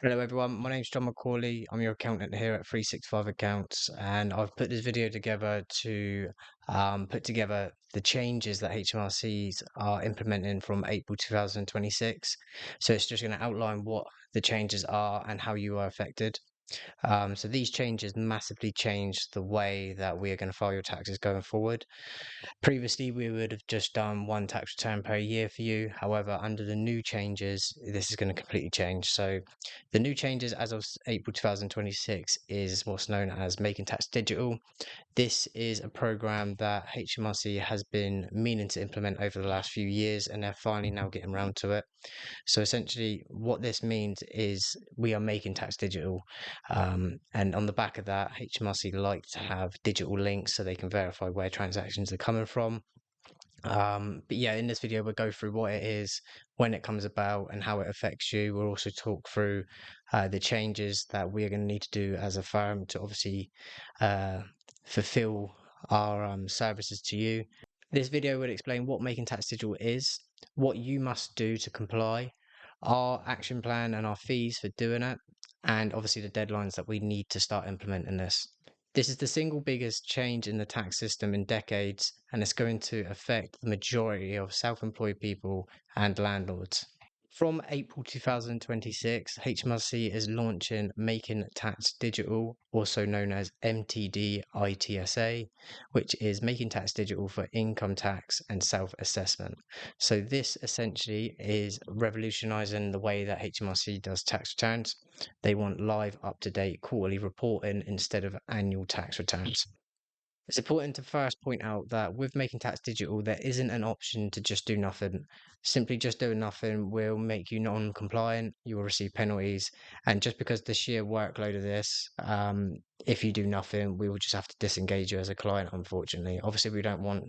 Hello everyone, my name's John McCauley. I'm your accountant here at 365 Accounts, and I've put this video together to put together the changes that HMRCs are implementing from April 2026. So it's just going to outline what the changes are and how you are affected. So these changes massively change the way that we are going to file your taxes going forward. Previously, we would have just done one tax return per year for you. However, under the new changes, this is going to completely change. So, the new changes as of April 2026 is what's known as Making Tax Digital. This is a program that HMRC has been meaning to implement over the last few years, and they're finally now getting around to it. So essentially, what this means is we are making tax digital, and on the back of that, HMRC like to have digital links so they can verify where transactions are coming from. But yeah, in this video, we'll go through what it is, when it comes about, and how it affects you. We'll also talk through the changes that we are going to need to do as a firm to obviously uh, fulfill our services to you. This video will explain what Making Tax Digital is, what you must do to comply, our action plan and our fees for doing it, and obviously the deadlines that we need to start implementing this. This is the single biggest change in the tax system in decades, and it's going to affect the majority of self-employed people and landlords. From April 2026, HMRC is launching Making Tax Digital, also known as MTD ITSA, which is Making Tax Digital for income tax and self-assessment. So this essentially is revolutionizing the way that HMRC does tax returns. They want live, up-to-date quarterly reporting instead of annual tax returns. It's important to first point out that with Making Tax Digital, there isn't an option to just do nothing. Simply just doing nothing will make you non-compliant, you will receive penalties, and just because the sheer workload of this, if you do nothing, we will just have to disengage you as a client, unfortunately. Obviously, we don't want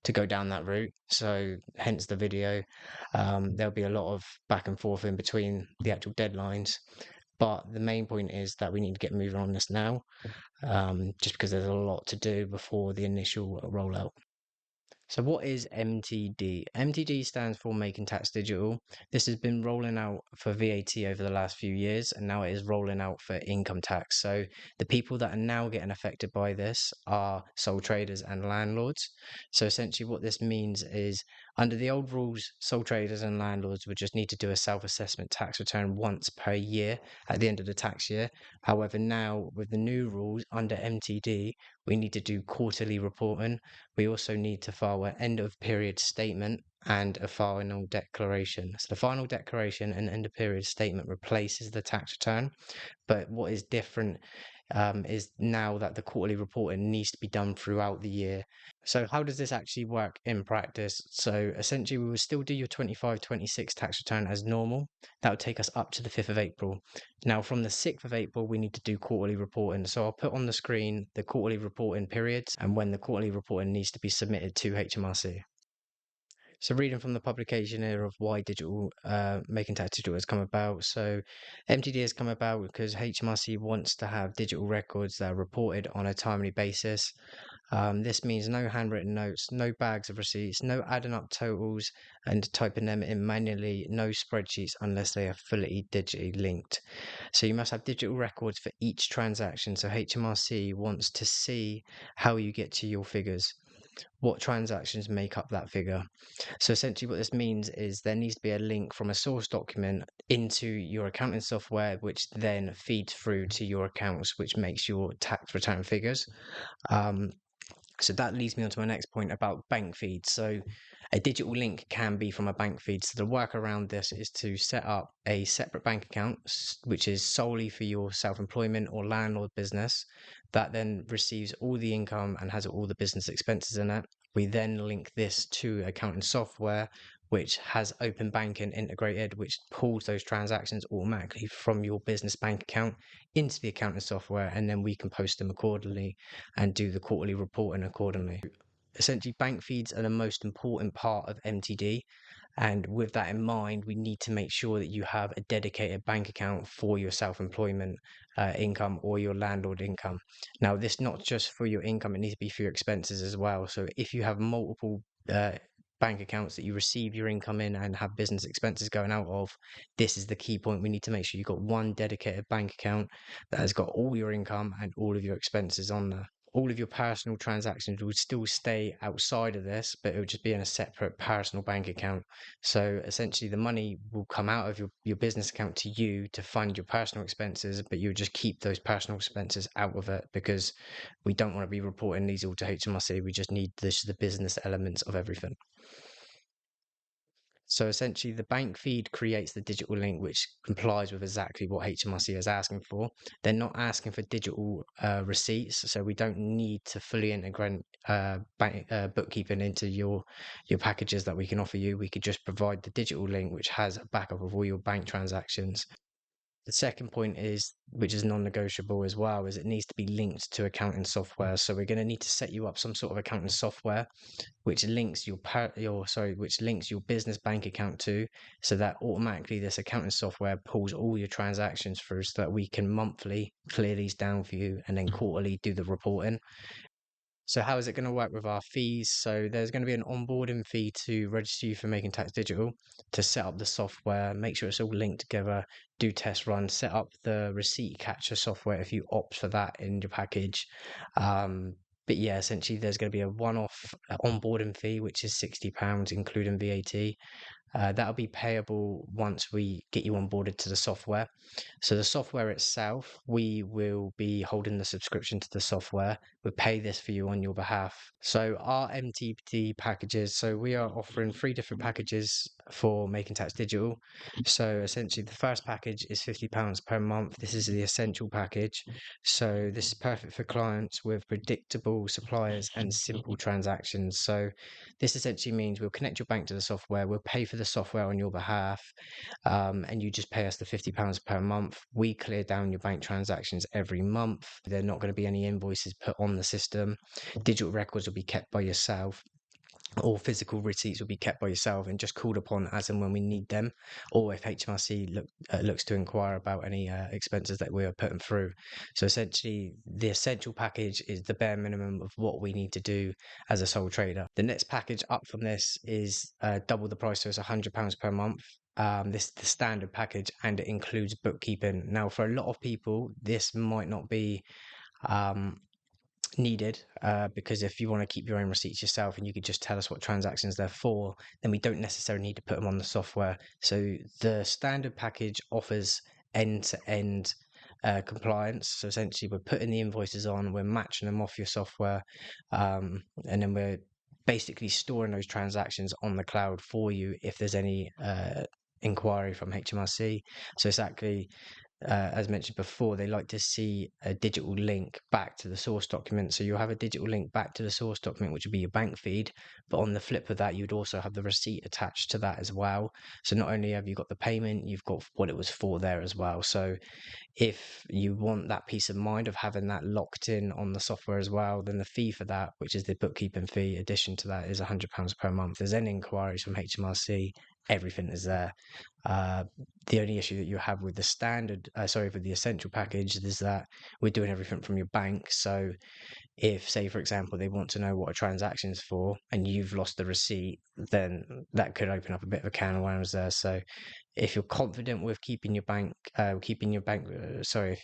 to go down that route, so hence the video. There'll be a lot of back and forth in between the actual deadlines, but the main point is that we need to get moving on this now, just because there's a lot to do before the initial rollout. So what is MTD? MTD stands for Making Tax Digital. This has been rolling out for VAT over the last few years, and now it is rolling out for income tax. So the people that are now getting affected by this are sole traders and landlords. So essentially what this means is under the old rules, sole traders and landlords would just need to do a self-assessment tax return once per year at the end of the tax year. However, now with the new rules under MTD, we need to do quarterly reporting. We also need to file an end of period statement and a final declaration. So the final declaration and end of period statement replaces the tax return. But what is different is now that the quarterly reporting needs to be done throughout the year. So how does this actually work in practice? So essentially we will still do your 25-26 tax return as normal. That would take us up to the 5th of April. Now from the 6th of April we need to do quarterly reporting. So I'll put on the screen the quarterly reporting periods and when the quarterly reporting needs to be submitted to HMRC. So reading from the publication here of why digital Making Tax Digital has come about. So MTD has come about because HMRC wants to have digital records that are reported on a timely basis. This means no handwritten notes, no bags of receipts, no adding up totals and typing them in manually, no spreadsheets unless they are fully digitally linked. So you must have digital records for each transaction. So HMRC wants to see how you get to your figures, what transactions make up that figure. So essentially what this means is there needs to be a link from a source document into your accounting software, which then feeds through to your accounts, which makes your tax return figures. So that leads me on to my next point about bank feeds. So a digital link can be from a bank feed. So the work around this is to set up a separate bank account, which is solely for your self-employment or landlord business, that then receives all the income and has all the business expenses in it. We then link this to accounting software, which has open banking integrated, which pulls those transactions automatically from your business bank account into the accounting software, and then we can post them accordingly and do the quarterly reporting accordingly. Essentially, bank feeds are the most important part of MTD. And with that in mind, we need to make sure that you have a dedicated bank account for your self-employment income or your landlord income. Now, this not just for your income, it needs to be for your expenses as well. So if you have multiple bank accounts that you receive your income in and have business expenses going out of, this is the key point. We need to make sure you've got one dedicated bank account that has got all your income and all of your expenses on there. All of your personal transactions will still stay outside of this, but it will just be in a separate personal bank account. So essentially, the money will come out of your business account to you to fund your personal expenses, but you just keep those personal expenses out of it because we don't want to be reporting these all to HMRC. We just need the business elements of everything. So essentially, the bank feed creates the digital link, which complies with exactly what HMRC is asking for. They're not asking for digital receipts, so we don't need to fully integrate bookkeeping into your packages that we can offer you. We could just provide the digital link, which has a backup of all your bank transactions. The second point is, which is non-negotiable as well, is it needs to be linked to accounting software. So we're going to need to set you up some sort of accounting software which links which links your business bank account to, so that automatically this accounting software pulls all your transactions through, so that we can monthly clear these down for you and then quarterly do the reporting. So how is it going to work with our fees? So there's going to be an onboarding fee to register you for Making Tax Digital, to set up the software, make sure it's all linked together, do test runs, set up the receipt capture software if you opt for that in your package. But yeah, essentially there's going to be a one-off onboarding fee, which is £60, including VAT. That'll be payable once we get you onboarded to the software. So the software itself, we will be holding the subscription to the software. We'll pay this for you on your behalf. So our MTD packages, so we are offering 3 different packages for Making Tax Digital. So essentially the first package is £50 per month. This is the essential package. So this is perfect for clients with predictable suppliers and simple transactions. So this essentially means we'll connect your bank to the software, we'll pay for the software on your behalf, and you just pay us the £50 per month. We clear down your bank transactions every month. There are not going to be any invoices put on the system. Digital records will be kept by yourself. All physical receipts will be kept by yourself and just called upon as and when we need them, or if HMRC looks to inquire about any expenses that we are putting through. So essentially, the essential package is the bare minimum of what we need to do as a sole trader. The next package up from this is double the price, so it's £100 per month. This is the standard package, and it includes bookkeeping. Now, for a lot of people, this might not be needed, because if you want to keep your own receipts yourself and you could just tell us what transactions they're for, then we don't necessarily need to put them on the software. So the standard package offers end-to-end compliance. So essentially, we're putting the invoices on, we're matching them off your software, and then we're basically storing those transactions on the cloud for you if there's any inquiry from HMRC. So exactly, as mentioned before, they like to see a digital link back to the source document. So you'll have a digital link back to the source document, which would be your bank feed. But on the flip of that, you'd also have the receipt attached to that as well. So not only have you got the payment, you've got what it was for there as well. So if you want that peace of mind of having that locked in on the software as well, then the fee for that, which is the bookkeeping fee, addition to that, is £100 per month. If there's any inquiries from HMRC, everything is there. The only issue that you have with the with the essential package is that we're doing everything from your bank. So if, say, for example, they want to know what a transaction is for and you've lost the receipt, then that could open up a bit of a can of worms there. So if you're confident with if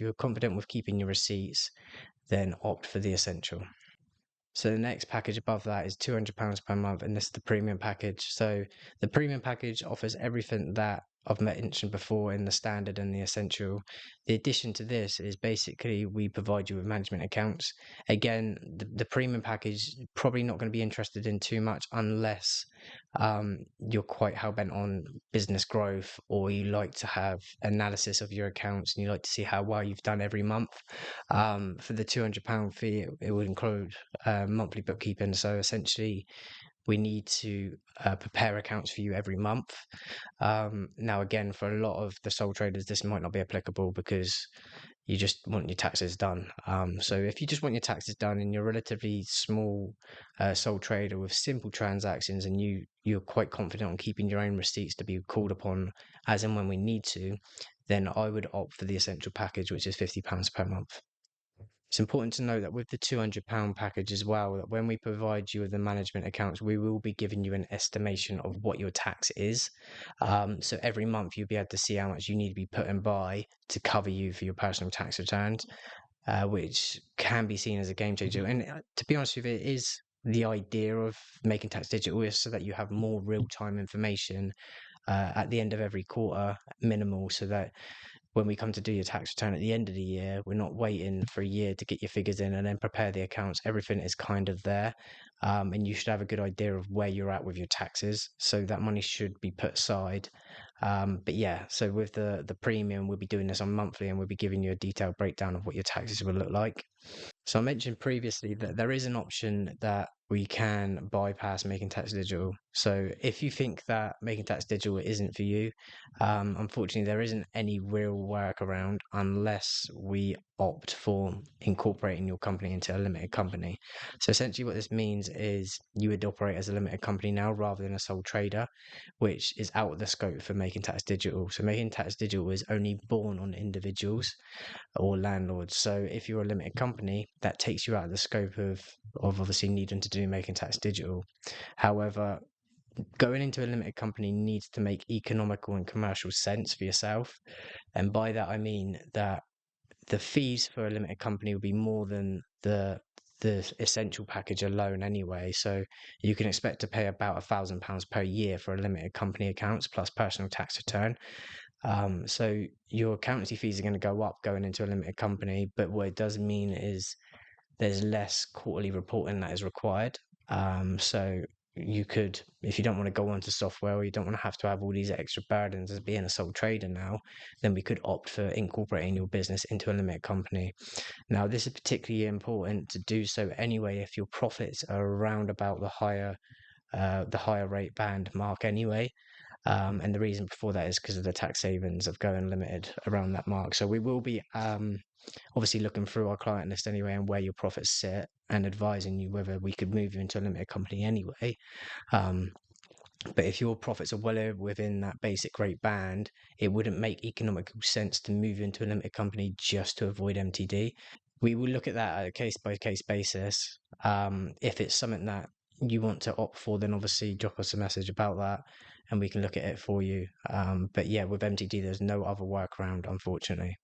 you're confident with keeping your receipts, then opt for the essential. So the next package above that is £200 per month, and this is the premium package. So the premium package offers everything that I've mentioned before in the standard and the essential. The addition to this is basically we provide you with management accounts. Again, the premium package is probably not going to be interested in too much unless you're quite hell-bent on business growth, or you like to have analysis of your accounts and you like to see how well you've done every month. For the £200 fee, it would include monthly bookkeeping. So essentially, we need to prepare accounts for you every month. Now, again, for a lot of the sole traders, this might not be applicable because you just want your taxes done. So if you just want your taxes done and you're a relatively small sole trader with simple transactions, and you're quite confident on keeping your own receipts to be called upon as and when we need to, then I would opt for the essential package, which is £50 per month. It's important to note that with the £200 package as well, that when we provide you with the management accounts, we will be giving you an estimation of what your tax is. So every month you'll be able to see how much you need to be putting by to cover you for your personal tax returns, which can be seen as a game changer. And to be honest with you, it is the idea of making tax digital is so that you have more real-time information at the end of every quarter, minimal, so that when we come to do your tax return at the end of the year, we're not waiting for a year to get your figures in and then prepare the accounts. Everything is kind of there. And you should have a good idea of where you're at with your taxes. So that money should be put aside. But yeah, so with the premium, we'll be doing this on monthly and we'll be giving you a detailed breakdown of what your taxes will look like. So I mentioned previously that there is an option that we can bypass making tax digital. So if you think that making tax digital isn't for you, unfortunately there isn't any real workaround unless we opt for incorporating your company into a limited company. So essentially what this means is you would operate as a limited company now rather than a sole trader, which is out of the scope for making tax digital. So making tax digital is only born on individuals or landlords. So if you're a limited company, that takes you out of the scope of obviously needing to do making tax digital. However, going into a limited company needs to make economical and commercial sense for yourself. And by that I mean that the fees for a limited company will be more than the essential package alone anyway. So you can expect to pay about £1,000 per year for a limited company accounts plus personal tax return. So your accountancy fees are going to go up going into a limited company, but what it does mean is there's less quarterly reporting that is required. So you could, if you don't want to go onto software or you don't want to have all these extra burdens as being a sole trader now, then we could opt for incorporating your business into a limited company. Now, this is particularly important to do so anyway if your profits are around about the higher rate band mark anyway. And the reason before that is because of the tax savings of going limited around that mark. So we will be obviously looking through our client list anyway and where your profits sit and advising you whether we could move you into a limited company anyway. But if your profits are well within that basic rate band, it wouldn't make economical sense to move you into a limited company just to avoid MTD. We will look at that at a case by case basis. If it's something that you want to opt for, then obviously drop us a message about that and we can look at it for you. But yeah, with MTD, there's no other workaround, unfortunately.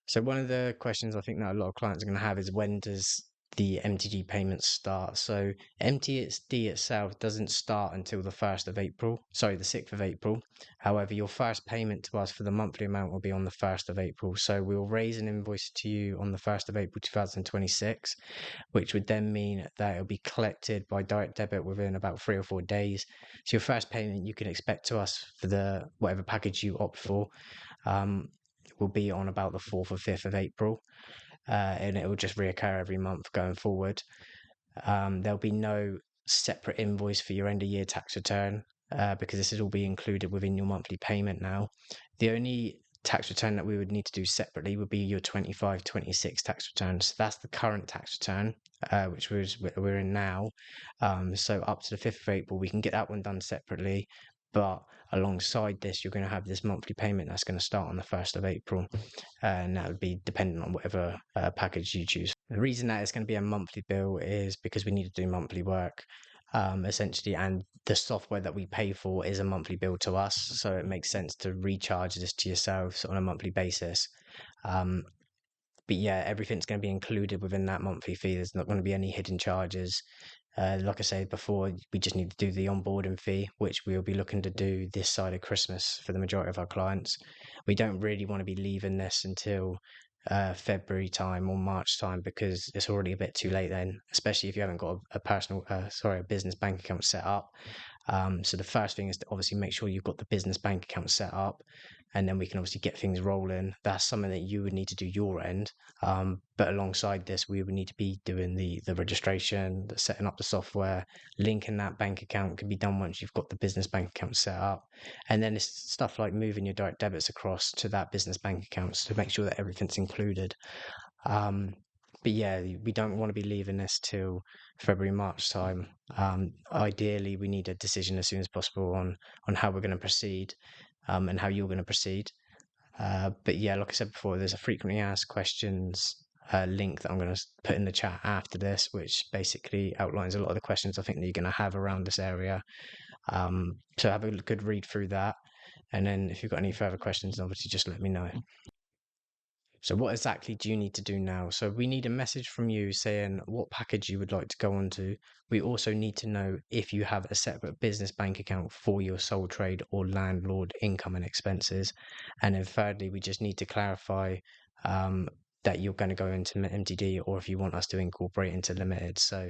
So one of the questions I think that a lot of clients are going to have is when does the MTD payments start? So MTD itself doesn't start until the 1st of April, sorry, the 6th of April. However, your first payment to us for the monthly amount will be on the 1st of April. So we'll raise an invoice to you on the 1st of April 2026, which would then mean that it'll be collected by direct debit within about 3 or 4 days. So your first payment you can expect to us for the whatever package you opt for. Will be on about the 4th or 5th of April, and it will just reoccur every month going forward. There'll be no separate invoice for your end of year tax return because this is all be included within your monthly payment now. The only tax return that we would need to do separately would be your 25-26 tax return. So that's the current tax return, which we're in now. So up to the 5th of April, we can get that one done separately. But alongside this, you're going to have this monthly payment that's going to start on the 1st of April. And that would be dependent on whatever package you choose. The reason that it's going to be a monthly bill is because we need to do monthly work, essentially, and the software that we pay for is a monthly bill to us, so it makes sense to recharge this to yourselves on a monthly basis. But yeah, everything's going to be included within that monthly fee. There's not going to be any hidden charges. Like I said before, we just need to do the onboarding fee, which we'll be looking to do this side of Christmas for the majority of our clients. We don't really want to be leaving this until February time or March time because it's already a bit too late then, especially if you haven't got a business bank account set up. So the first thing is to obviously make sure you've got the business bank account set up, and then we can obviously get things rolling. That's something that you would need to do your end. But alongside this, we would need to be doing the registration, the setting up the software, linking that bank account can be done once you've got the business bank account set up. And then it's stuff like moving your direct debits across to that business bank account to make sure that everything's included. But yeah, we don't want to be leaving this till February, March time. Ideally, we need a decision as soon as possible on how we're going to proceed and how you're going to proceed. But yeah, like I said before, there's a frequently asked questions link that I'm going to put in the chat after this, which basically outlines a lot of the questions I think that you're going to have around this area. So have a good read through that. And then if you've got any further questions, obviously just let me know. So what exactly do you need to do now? So we need a message from you saying what package you would like to go on to. We also need to know if you have a separate business bank account for your sole trade or landlord income and expenses. And then thirdly, we just need to clarify um, that you're going to go into MTD or if you want us to incorporate into limited. So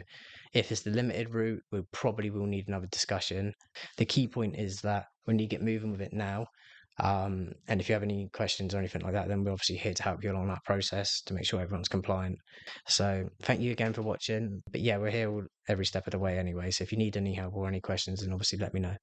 if it's the limited route, we probably will need another discussion. The key point is that when you get moving with it now, and if you have any questions or anything like that, then we're obviously here to help you along that process to make sure everyone's compliant. So thank you again for watching. But yeah, we're here every step of the way anyway. So if you need any help or any questions, then obviously let me know.